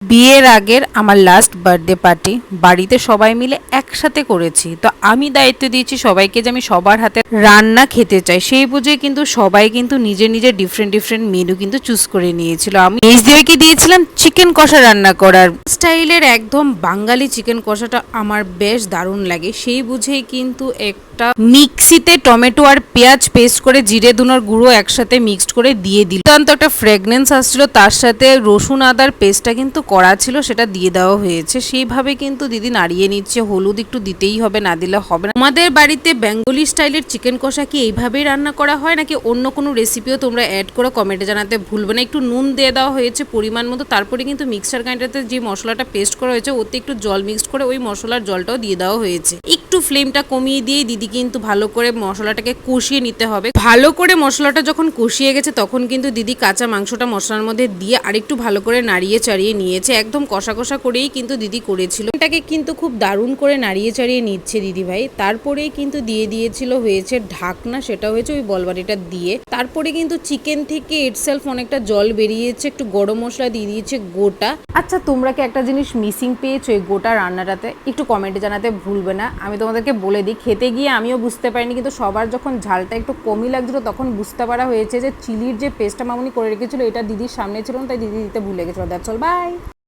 বিয়ের আগের আমার লাস্ট বার্থডে পার্টি বাড়িতে সবাই মিলে একসাথে করেছি। তো আমি দায়িত্ব দিয়েছি সবাইকে যে আমি সবার হাতে রান্না খেতে চাই, সেই বুঝে কিন্তু সবাই কিন্তু নিজের নিজের ডিফারেন্ট ডিফারেন্ট মেনু কিন্তু চুজ করে নিয়েছিল। আমি নিজদেরকে দিয়েছিলাম চিকেন কষা রান্না করার স্টাইলের, একদম বাঙালি চিকেন কষাটা আমার বেশ দারুণ লাগে। সেই বুঝেই কিন্তু একটা মিক্সিতে টমেটো আর পেঁয়াজ পেস্ট করে জিরে ধুনোর গুঁড়ো একসাথে মিক্সড করে দিয়ে দিল। অত্যন্ত একটা ফ্রেগনেন্স আসছিল, তার সাথে রসুন আদার পেস্টটা কিন্তু করা ছিল, সেটা দিয়ে দেওয়া হয়েছে। সেইভাবে কিন্তু দিদি নাড়িয়ে নিচ্ছে। হলুদ একটু দিতেই হবে, না দিলে হবে না। আমাদের বাড়িতে বেঙ্গলি স্টাইলের চিকেন কষা কি এইভাবেই রান্না করা হয় নাকি অন্য কোনো রেসিপিও তোমরা অ্যাড করে কমেন্টে জানাতে ভুলবে না। একটু নুন দিয়ে দেওয়া হয়েছে পরিমাণ মতো, তারপরে কিন্তু মিক্সার গ্রাইন্ডারতে যে মশলাটা পেস্ট করা হয়েছে ওতে একটু জল মিক্সড করে ওই মশলার জলটাও দিয়ে দেওয়া হয়েছে। একটু ফ্লেমটা কমিয়ে দিয়ে দিদি কিন্তু ভালো করে মশলাটাকে কষিয়ে নিতে হবে। ভালো করে মশলাটা যখন কষিয়ে গেছে তখন কিন্তু দিদি কাঁচা মাংসটা মশলার মধ্যে দিয়ে আরেকটু ভালো করে নাড়িয়ে চাড়িয়ে নিয়েছে। একদম কষা কষা করেই কিন্তু দিদি করেছিল। এটাকে কিন্তু খুব দারুণ করে নাড়িয়ে চাড়িয়ে নিচ্ছে দিদি ভাই। তারপরেই কিন্তু দিয়ে দিয়েছিল হয়েছে ঢাকনা, সেটা হয়েছে ওই বলবাটিটা দিয়ে। তারপরে কিন্তু চিকেন থেকে ইটসেলফ অনেকটা জল বেরিয়েছে, একটু গরম মশলা দিয়ে দিয়েছে গোটা। আচ্ছা, তোমরা কি একটা জিনিস মিসিং পেয়েছো এই গোটা রান্নাটাতে? একটু কমেন্টে জানাতে ভুলবে না। আমি তোমাদেরকে বলে দিই, খেতে গিয়ে আমিও বুঝতে পারিনি, কিন্তু সবার যখন ঝালটা একটু কমই লাগছিল তখন বুঝতে পারা হয়েছে যে চিলির যে পেস্টটা মামুনি করে রেখেছিল এটা দিদির সামনে ছিল না, তাই দিদি দিতে ভুলে গেছিলো। That's all, by.